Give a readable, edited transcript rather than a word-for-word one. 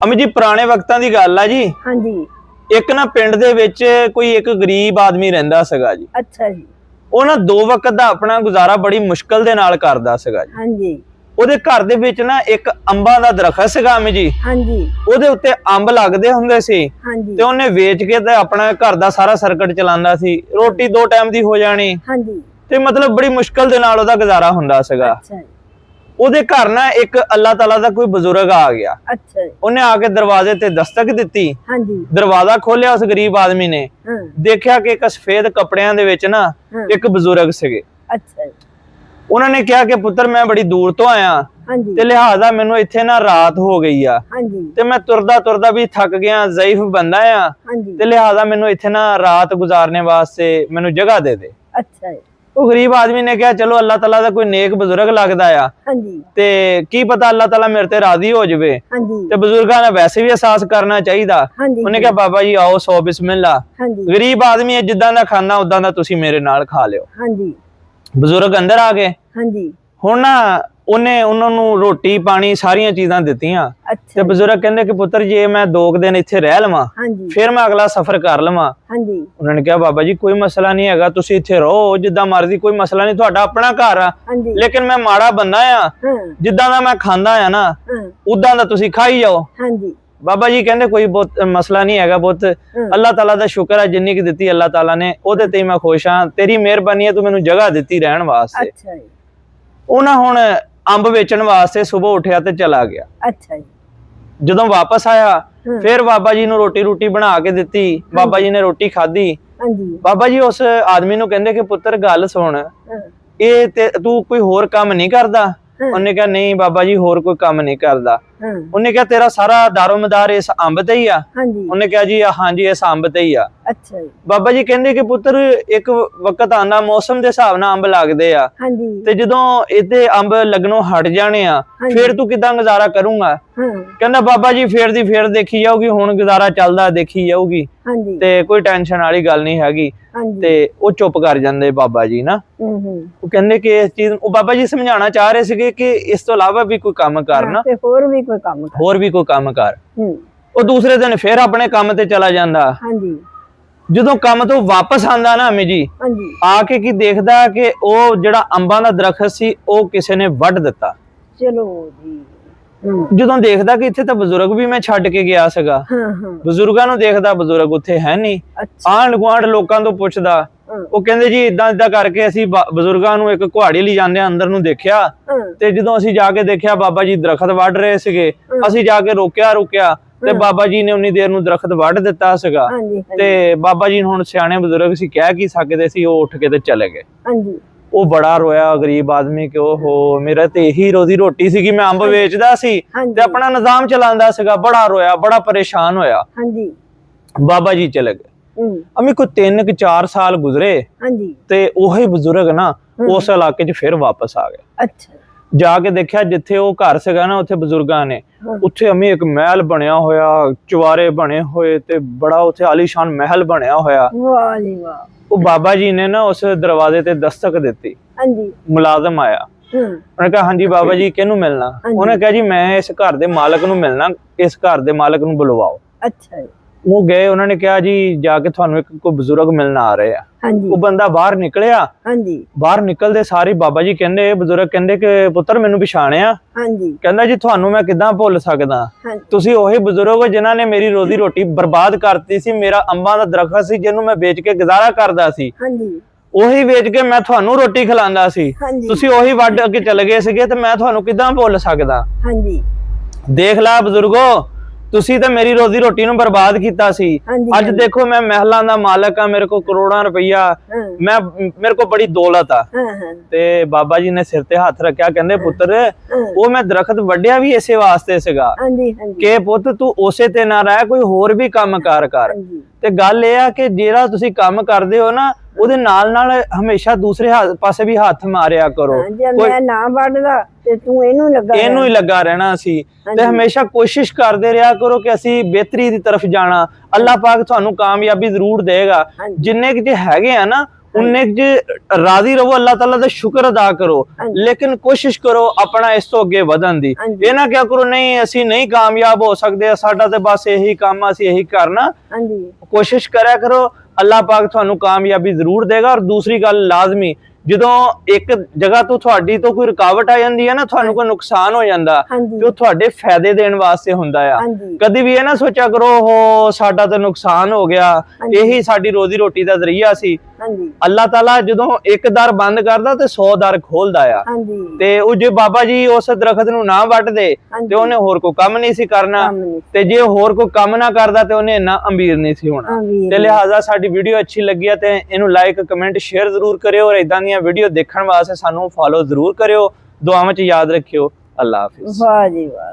ਅਮੀ ਜੀ ਪੁਰਾਣੇ ਵਕਤਾਂ ਦੀ ਗੱਲ ਆ ਜੀ। ਹਾਂਜੀ। ਇੱਕ ਨਾ ਪਿੰਡ ਦੇ ਵਿੱਚ ਕੋਈ ਇੱਕ ਗਰੀਬ ਆਦਮੀ ਰਹਿੰਦਾ ਸੀਗਾ ਜੀ। ਅੱਛਾ ਜੀ। ਉਹ ਨਾ ਦੋ ਵਕਤ ਦਾ ਆਪਣਾ ਗੁਜ਼ਾਰਾ ਬੜੀ ਮੁਸ਼ਕਲ ਦੇ ਨਾਲ ਕਰਦਾ ਸੀਗਾ ਜੀ। ਹਾਂਜੀ। ਉਹਦੇ ਘਰ ਦੇ ਵਿੱਚ ਨਾ ਇੱਕ ਅੰਬਾਂ ਦਾ ਦਰਖਤ ਸੀਗਾ ਅਮੀ ਜੀ। ਹਾਂਜੀ। ਉਹਦੇ ਉੱਤੇ ਅੰਬ ਲੱਗਦੇ ਹੁੰਦੇ ਸੀ ਹਾਂਜੀ। ਤੇ ਉਹਨੇ ਵੇਚ ਕੇ ਤੇ ਆਪਣਾ ਘਰ ਦਾ ਸਾਰਾ ਸਰਕਟ ਚਲਾਉਂਦਾ ਸੀ। ਰੋਟੀ 2 ਟਾਈਮ ਦੀ ਹੋ ਜਾਣੀ ਹਾਂਜੀ। ਤੇ ਮਤਲਬ ਬੜੀ ਮੁਸ਼ਕਲ ਦੇ ਨਾਲ ਉਹਦਾ ਗੁਜ਼ਾਰਾ ਹੁੰਦਾ ਸੀਗਾ। ਅੱਛਾ ਜੀ। ਉਹਦੇ ਘਰ ਨਾ ਇੱਕ ਅੱਲਾਹ ਤਾਲਾ ਦਾ ਕੋਈ ਬਜ਼ੁਰਗ ਆ ਗਿਆ। ਅੱਛਾ ਜੀ। ਉਹਨੇ ਆ ਕੇ ਦਰਵਾਜ਼ੇ ਤੇ ਦਸਤਕ ਦਿੱਤੀ। ਹਾਂਜੀ। ਦਰਵਾਜ਼ਾ ਖੋਲਿਆ ਉਸ ਗਰੀਬ ਆਦਮੀ ਨੇ, ਦੇਖਿਆ ਕਿ ਇੱਕ ਸਫੇਦ ਕੱਪੜਿਆਂ ਦੇ ਵਿੱਚ ਨਾ ਇੱਕ ਬਜ਼ੁਰਗ ਸੀਗੇ। ਅੱਛਾ ਜੀ। ਉਹਨਾਂ ਨੇ ਕਿਹਾ ਕਿ ਪੁੱਤਰ ਮੈਂ ਬੜੀ ਦੂਰ ਤੋਂ ਆਇਆ ਹਾਂਜੀ। ਤੇ ਲਿਹਾਜ਼ਾ ਮੈਨੂੰ ਇੱਥੇ ਨਾ ਰਾਤ ਹੋ ਗਈ ਆ ਹਾਂਜੀ। ਤੇ ਮੈਂ ਤੁਰਦਾ ਤੁਰਦਾ ਵੀ ਥੱਕ ਗਿਆ, ਜ਼ਈਫ ਬੰਦਾ ਆ ਹਾਂਜੀ। ਤੇ ਲਿਹਾਜ਼ਾ ਮੈਨੂੰ ਇੱਥੇ ਨਾ ਰਾਤ ਗੁਜ਼ਾਰਨੇ ਵਾਸਤੇ ਮੈਨੂੰ ਜਗ੍ਹਾ ਦੇ ਦੇ। ਅੱਛਾ ਜੀ। ਉਹ ਗਰੀਬ ਆਦਮੀ ਨੇ ਕਿਹਾ ਚਲੋ ਅੱਲਾਹ ਤਾਲਾ ਦਾ ਕੋਈ ਨੇਕ ਬਜ਼ੁਰਗ ਲੱਗਦਾ ਆ ਹਾਂਜੀ। ਤੇ ਕੀ ਪਤਾ ਅੱਲਾਹ ਤਾਲਾ ਮੇਰੇ ਤੇ ਰਾਜ਼ੀ ਹੋ ਜਾਵੇ। ਹਾਂਜੀ। ਤੇ ਬਜ਼ੁਰਗਾਂ ਨੇ ਵੈਸੇ ਵੀ ਅਹਿਸਾਸ ਕਰਨਾ ਚਾਹੀਦਾ। ਹਾਂਜੀ। ਉਹਨੇ ਕਿਹਾ ਬਾਬਾ ਜੀ ਆਓ 100 ਬਿਸਮਿਲ੍ਲਾ। ਹਾਂਜੀ। ਗਰੀਬ ਆਦਮੀ ਹੈ, ਜਿੱਦਾਂ ਦਾ ਖਾਣਾ ਉਦਾਂ ਦਾ ਤੁਸੀਂ ਮੇਰੇ ਨਾਲ ਖਾ ਲਿਓ। ਹਾਂਜੀ। ਬਜ਼ੁਰਗ ਅੰਦਰ ਆ ਗਏ। ਹਾਂਜੀ। ਹੁਣ ਨਾ ਉਹਨੇ ਉਹਨਾਂ ਨੂੰ ਰੋਟੀ ਪਾਣੀ ਸਾਰੀਆਂ ਚੀਜ਼ਾਂ ਦਿੱਤੀਆਂ ਅੱਛਾ। ਤੇ ਬਜ਼ੁਰਗ ਕਹਿੰਦੇ ਕਿ ਪੁੱਤਰ ਜੇ ਮੈਂ 2 ਦਿਨ ਇੱਥੇ ਰਹਿ ਲਵਾਂ ਹਾਂਜੀ। ਫਿਰ ਮੈਂ ਅਗਲਾ ਸਫ਼ਰ ਕਰ ਲਵਾਂ। ਹਾਂਜੀ। ਉਹਨਾਂ ਨੇ ਕਿਹਾ ਬਾਬਾ ਜੀ ਕੋਈ ਮਸਲਾ ਨਹੀਂ ਹੈਗਾ, ਤੁਸੀਂ ਇੱਥੇ ਰਹੋ ਜਿੱਦਾਂ ਮਰਜ਼ੀ, ਕੋਈ ਮਸਲਾ ਨਹੀਂ, ਤੁਹਾਡਾ ਆਪਣਾ ਘਰ ਆ। ਹਾਂਜੀ। ਲੇਕਿਨ ਮੈਂ ਮਾੜਾ ਬੰਦਾ ਆ, ਜਿੱਦਾਂ ਦਾ ਮੈਂ ਖਾਂਦਾ ਆ ਨਾ ਉਦਾਂ ਦਾ ਤੁਸੀਂ ਖਾਈ ਜਾਓ। ਹਾਂਜੀ। ਬਾਬਾ ਜੀ ਕਹਿੰਦੇ ਕੋਈ ਬਹੁਤ ਮਸਲਾ ਨਹੀਂ ਹੈਗਾ ਪੁੱਤ, ਅੱਲਾਹ ਤਾਲਾ ਦਾ ਸ਼ੁਕਰ ਹੈ ਜਿੰਨੀ ਕਿ ਦਿੱਤੀ ਅੱਲਾਹ ਤਾਲਾ ਨੇ ਉਹਦੇ ਤੇ ਮੈਂ ਖੁਸ਼ ਹਾਂ, ਤੇਰੀ ਮਿਹਰਬਾਨੀ ਹੈ ਤੂੰ ਮੈਨੂੰ ਜਗ੍ਹਾ ਦਿੱਤੀ ਰਹਿਣ ਵਾਸਤੇ। ਅੱਛਾ ਜੀ। ਉਹ ਨਾ ਹੁਣ ਅੰਬ ਵੇਚਣ ਵਾਸਤੇ ਸਵੇਰ ਉੱਠਿਆ ਤੇ ਚਲਾ ਗਿਆ। ਅੱਛਾ ਜੀ। ਜਦੋਂ ਵਾਪਸ ਆਇਆ ਫਿਰ ਬਾਬਾ ਜੀ ਨੂੰ ਰੋਟੀ ਬਣਾ ਕੇ ਦਿੱਤੀ। ਬਾਬਾ ਜੀ ਨੇ ਰੋਟੀ ਖਾਧੀ। ਹਾਂਜੀ। ਬਾਬਾ ਜੀ ਉਸ ਆਦਮੀ ਨੂੰ ਕਹਿੰਦੇ ਕਿ ਪੁੱਤਰ ਗੱਲ ਸੁਣ, ਇਹ ਤੇ ਤੂੰ ਕੋਈ ਹੋਰ ਕੰਮ ਨਹੀਂ ਕਰਦਾ? ਉਹਨੇ ਕਿਹਾ ਨਹੀਂ ਬਾਬਾ ਜੀ ਹੋਰ ਕੋਈ ਕੰਮ ਨਹੀਂ ਕਰਦਾ। ਉਹਨੇ ਕਿਹਾ ਤੇਰਾ ਸਾਰਾ ਦਾਰੋਮਦਾਰ ਇਸ ਅੰਬ ਤੇ ਹੀ ਆ? ਉਹਨੇ ਕਿਹਾ ਜੀ ਹਾਂਜੀ ਇਸ ਅੰਬ ਤੇ ਹੀ ਆ। ਅੱਛਾ ਜੀ। ਬਾਬਾ ਜੀ ਕਹਿੰਦੇ ਕਿ ਪੁੱਤਰ ਇੱਕ ਵਕਤ ਆਂਦਾ ਮੌਸਮ ਦੇ ਹਿਸਾਬ ਨਾਲ ਅੰਬ ਲੱਗਦੇ ਆ ਤੇ ਜਦੋਂ ਇਹਦੇ ਅੰਬ ਲੱਗਣੋਂ ਹਟ ਜਾਣੇ ਆ ਫਿਰ ਤੂੰ ਕਿਦਾਂ ਗੁਜ਼ਾਰਾ ਕਰੂੰਗਾ? ਕਹਿੰਦਾ ਬਾਬਾ ਜੀ ਫੇਰ ਦੀ ਫੇਰ ਦੇਖੀ ਜਾਊਗੀ, ਹੁਣ ਗੁਜ਼ਾਰਾ ਚੱਲਦਾ ਦੇਖੀ ਜਾਊਗੀ ਤੇ ਕੋਈ ਟੈਨਸ਼ਨ ਵਾਲੀ ਗੱਲ ਨਹੀਂ ਹੈਗੀ। ਤੇ ਉਹ ਚੁੱਪ ਕਰ ਜਾਂਦੇ ਬਾਬਾ ਜੀ ਨਾ। ਉਹ ਕਹਿੰਦੇ ਕਿ ਇਸ ਚੀਜ਼ ਉਹ ਬਾਬਾ ਜੀ ਸਮਝਾਉਣਾ ਚਾਹ ਰਹੇ ਸੀਗੇ ਕਿ ਇਸ ਤੋਂ ਇਲਾਵਾ ਵੀ ਕੋਈ ਕੰਮ ਕਰਨਾ, ਹੋਰ ਵੀ ਕੋਈ ਕੰਮ ਕਰ। ਉਹ ਦੂਸਰੇ ਦਿਨ ਫਿਰ ਆਪਣੇ ਕੰਮ ਤੇ ਚਲਾ ਜਾਂਦਾ। ਜਦੋਂ ਕੰਮ ਤੋਂ ਵਾਪਸ ਆਂਦਾ ਨਾ ਅਮੀ ਜੀ, ਆ ਕੇ ਕੀ ਦੇਖਦਾ ਕਿ ਉਹ ਜਿਹੜਾ ਅੰਬਾਂ ਦਾ ਦਰਖਤ ਸੀ ਉਹ ਕਿਸੇ ਨੇ ਵੱਢ ਦਿੱਤਾ। ਚਲੋ ਜੀ। ਜਦੋਂ ਦੇਖਦਾ ਕਿ ਇੱਥੇ ਤਾਂ ਬਜ਼ੁਰਗ ਵੀ ਮੈਂ ਛੱਡ ਕੇ ਗਿਆ ਸੀਗਾ, ਬਜ਼ੁਰਗਾਂ ਨੂੰ ਦੇਖਦਾ ਬਜ਼ੁਰਗ ਉੱਥੇ ਹੈ ਨਹੀਂ। ਆਂਢ ਗੁਆਂਢ ਲੋਕਾਂ ਤੋਂ ਪੁੱਛਦਾ, ਉਹ ਕਹਿੰਦੇ ਜੀ ਇਦਾਂ ਇਦਾਂ ਕਰਕੇ ਅਸੀਂ ਬਜ਼ੁਰਗਾਂ ਨੂੰ ਇੱਕ ਕੁਹਾੜੀ ਲਈ ਜਾਂਦੇ ਅੰਦਰ ਨੂੰ ਦੇਖਿਆ ਤੇ ਜਦੋਂ ਅਸੀਂ ਜਾ ਕੇ ਦੇਖਿਆ ਬਾਬਾ ਜੀ ਦਰਖਤ ਵੱਢ ਰਹੇ ਸੀਗੇ। ਅਸੀਂ ਜਾ ਕੇ ਰੋਕਿਆ ਤੇ ਬਾਬਾ ਜੀ ਨੇ ਉਨੀ ਦੇਰ ਨੂੰ ਦਰਖਤ ਵੱਢ ਦਿੱਤਾ ਸੀਗਾ। ਤੇ ਬਾਬਾ ਜੀ ਹੁਣ ਸਿਆਣੇ ਬਜ਼ੁਰਗ ਸੀ, ਕਹਿ ਕੀ ਸਕਦੇ ਸੀ, ਉਹ ਉੱਠ ਕੇ ਤੇ ਚਲੇ ਗਏ। ਉਹ ਬੜਾ ਰੋਇਆ ਗਰੀਬ ਆਦਮੀ ਕਿ ਓਹੋ ਮੇਰਾ ਤੇ ਇਹੀ ਰੋਜ਼ੀ ਰੋਟੀ ਸੀਗੀ, ਮੈਂ ਅੰਬ ਵੇਚਦਾ ਸੀ ਤੇ ਆਪਣਾ ਨਿਜ਼ਾਮ ਚਲਾਉਂਦਾ ਸੀਗਾ। ਬੜਾ ਰੋਇਆ, ਬੜਾ ਪਰੇਸ਼ਾਨ ਹੋਇਆ। ਬਾਬਾ ਜੀ ਚਲੇ ਗਏ। ਅਮੀ ਕੋਈ 3-4 ਸਾਲ ਗੁਜ਼ਰੇ ਤੇ ਉਹੀ ਬਜ਼ੁਰਗ ਨਾ ਉਸ ਇਲਾਕੇ 'ਚ ਫਿਰ ਵਾਪਸ ਆ ਗਏ। ਜਾ ਕੇ ਦੇਖਿਆ ਜਿੱਥੇ ਉਹ ਘਰ ਸੀਗਾ ਨਾ ਉੱਥੇ ਬਜ਼ੁਰਗਾਂ ਨੇ ਉੱਥੇ ਅਮੀ ਇੱਕ ਮਹਿਲ ਬਣਿਆ ਹੋਇਆ, ਚੁਬਾਰੇ ਬਣੇ ਹੋਏ ਤੇ ਬੜਾ ਉੱਥੇ ਆਲੀਸ਼ਾਨ ਮਹਿਲ ਬਣਿਆ ਹੋਇਆ। ਵਾਹ ਜੀ ਵਾਹ। ਉਹ ਬਾਬਾ ਜੀ ਨੇ ਨਾ ਉਸ ਦਰਵਾਜ਼ੇ ਤੇ ਦਸਤਕ ਦਿੱਤੀ। ਮੁਲਾਜ਼ਮ ਆਇਆ। ਉਹਨੇ ਕਿਹਾ ਹਾਂਜੀ ਬਾਬਾ ਜੀ ਕਿਹਨੂੰ ਮਿਲਣਾ? ਉਹਨੇ ਕਿਹਾ ਜੀ ਮੈਂ ਇਸ ਘਰ ਦੇ ਮਾਲਕ ਨੂੰ ਮਿਲਣਾ, ਇਸ ਘਰ ਦੇ ਮਾਲਕ ਨੂੰ ਬੁਲਵਾਓ। ਉਹ ਗਏ, ਉਹਨਾਂ ਨੇ ਕਿਹਾ ਜੀ ਜਾ ਕੇ ਤੁਹਾਨੂੰ ਇੱਕ ਕੋਈ ਬਜ਼ੁਰਗ ਮਿਲਣ ਆ ਰਹੇ ਆ। ਉਹ ਬੰਦਾ ਬਾਹਰ ਨਿਕਲਿਆ। ਬਾਹਰ ਨਿਕਲਦੇ ਸਾਰੇ ਬਾਬਾ ਜੀ ਕਹਿੰਦੇ, ਬਜ਼ੁਰਗ ਕਹਿੰਦੇ ਕਿ ਪੁੱਤਰ ਮੈਨੂੰ ਪਛਾਣਿਆ? ਕਹਿੰਦਾ ਜੀ ਤੁਹਾਨੂੰ ਮੈਂ ਕਿੱਦਾਂ ਭੁੱਲ ਸਕਦਾ, ਤੁਸੀਂ ਉਹੀ ਬਜ਼ੁਰਗ ਹੋ ਜਿਨ੍ਹਾਂ ਨੇ ਮੇਰੀ ਰੋਜ਼ੀ ਰੋਟੀ ਬਰਬਾਦ ਕਰਤੀ ਸੀ। ਮੇਰਾ ਅੰਬਾਂ ਦਾ ਦਰਖਤ ਸੀ ਜਿਹਨੂੰ ਮੈਂ ਵੇਚ ਕੇ ਗੁਜ਼ਾਰਾ ਕਰਦਾ ਸੀ, ਉਹੀ ਵੇਚ ਕੇ ਮੈਂ ਤੁਹਾਨੂੰ ਰੋਟੀ ਖਿਲਾਉਂਦਾ ਸੀ। ਤੁਸੀਂ ਉਹੀ ਵੱਢ ਕੇ ਚਲੇ ਗਏ ਸੀਗੇ ਤੇ ਮੈਂ ਤੁਹਾਨੂੰ ਕਿੱਦਾਂ ਭੁੱਲ ਸਕਦਾ? ਦੇਖ ਲਾ ਬਜ਼ੁਰਗੋ, ਤੁਸੀਂ ਤਾਂ ਮੇਰੀ ਰੋਜ਼ੀ ਰੋਟੀ ਨੂੰ ਬਰਬਾਦ ਕੀਤਾ ਸੀ। ਅੱਜ ਦੇਖੋ ਮੈਂ ਮਹਿਲਾਂ ਦਾ ਮਾਲਕ ਆ, ਮੇਰੇ ਕੋਲ ਕਰੋੜਾਂ ਰੁਪਈਆ, ਮੇਰੇ ਕੋਲ ਬੜੀ ਦੌਲਤ ਆ। ਤੇ ਬਾਬਾ ਜੀ ਨੇ ਸਿਰ ਤੇ ਹੱਥ ਰੱਖਿਆ, ਕਹਿੰਦੇ ਪੁੱਤਰ ਉਹ ਮੈਂ ਦਰਖਤ ਵੱਢਿਆ ਵੀ ਇਸੇ ਵਾਸਤੇ ਸੀਗਾ ਕਿ ਪੁੱਤ ਤੂੰ ਉਸੇ ਤੇ ਨਾ ਰਹਿ, ਕੋਈ ਹੋਰ ਵੀ ਕੰਮ ਕਰ। ਤੇ ਗੱਲ ਇਹ ਆ ਕਿ ਜਿਹੜਾ ਤੁਸੀਂ ਕੰਮ ਕਰਦੇ ਹੋ ਨਾ ਉਹਦੇ ਨਾਲ ਨਾਲ ਹਮੇਸ਼ਾ ਦੂਸਰੇ ਪਾਸੇ ਵੀ ਹੱਥ ਮਾਰਿਆ ਕਰੋ। ਮੈਂ ਨਾ ਵੱਢਦਾ ਤੇ ਤੂੰ ਇਹਨੂੰ ਹੀ ਲੱਗਾ ਰਹਿਣਾ ਸੀ। ਤੇ ਹਮੇਸ਼ਾ ਕੋਸ਼ਿਸ਼ ਕਰਦੇ ਰਿਹਾ ਕਰੋ ਕਿ ਅਸੀਂ ਬਿਹਤਰੀ ਦੀ ਤਰਫ ਜਾਣਾ। ਅੱਲਾਹ ਪਾਕ ਤੁਹਾਨੂੰ ਕਾਮਯਾਬੀ ਜ਼ਰੂਰ ਦੇਗਾ। ਜਿੰਨੇ ਕਿ ਹੈਗੇ ਆ ਨਾ उन्ने च राजी रहो, अल्लाह ताला दा शुक्र अदा करो, लेकिन कोशिश करो अपना इस तो अगे वधन दी। ये ना क्या करो नहीं असी नहीं कामयाब हो सकते, साडा ते बस यही काम असी यही करना। कोशिश करा करो, अल्लाह पाक तुहानू कामयाबी जरूर देगा। और दूसरी गल लाजमी, ਜਦੋਂ ਇੱਕ ਜਗ੍ਹਾ ਤੋਂ ਤੁਹਾਡੀ ਤੋਂ ਕੋਈ ਰੁਕਾਵਟ ਆ ਜਾਂਦੀ ਹੈ ਨਾ, ਤੁਹਾਨੂੰ ਕੋਈ ਨੁਕਸਾਨ ਹੋ ਜਾਂਦਾ, ਤੇ ਉਹ ਤੁਹਾਡੇ ਫਾਇਦੇ ਦੇਣ ਵਾਸਤੇ ਹੁੰਦਾ ਆ। ਕਦੀ ਵੀ ਇਹ ਨਾ ਸੋਚਿਆ ਕਰੋ ਹੋ ਸਾਡਾ ਤਾਂ ਨੁਕਸਾਨ ਹੋ ਗਿਆ, ਇਹੀ ਸਾਡੀ ਰੋਜ਼ੀ ਰੋਟੀ ਦਾ ਜ਼ਰੀਆ ਸੀ। ਅੱਲਾਹ ਤਾਲਾ ਜਦੋਂ ਇੱਕ ਦਰ ਬੰਦ ਕਰਦਾ ਤੇ 100 ਦਰ ਖੋਲਦਾ ਆ। ਤੇ ਉਹ ਜੇ ਬਾਬਾ ਜੀ ਉਸ ਦਰਖਤ ਨੂੰ ਨਾ ਵੱਢਦੇ ਤੇ ਉਹਨੇ ਹੋਰ ਕੋਈ ਕੰਮ ਨਹੀਂ ਸੀ ਕਰਨਾ, ਤੇ ਜੇ ਹੋਰ ਕੋਈ ਕੰਮ ਨਾ ਕਰਦਾ ਤੇ ਉਹਨੇ ਇੰਨਾ ਅਮੀਰ ਨਹੀਂ ਸੀ ਹੋਣਾ। ਤੇ ਲਿਹਾਜ਼ਾ ਸਾਡੀ ਵੀਡੀਓ ਅੱਛੀ ਲੱਗੀ ਤੇ ਇਹਨੂੰ ਲਾਈਕ ਕਮੈਂਟ ਸ਼ੇਅਰ ਜ਼ਰੂਰ ਕਰਿਓ, ਔਰ ਇਦਾਂ ਦੀਆਂ ਵੀਡੀਓ ਦੇਖਣ ਵਾਸਤੇ ਸਾਨੂੰ ਫੋਲੋ ਜ਼ਰੂਰ ਕਰਿਓ। ਦੁਆਵਾਂ 'ਚ ਯਾਦ ਰੱਖਿਓ। ਅੱਲਾਹ ਹਾਫਿਜ਼। ਵਾਹ ਜੀ ਵਾਹ।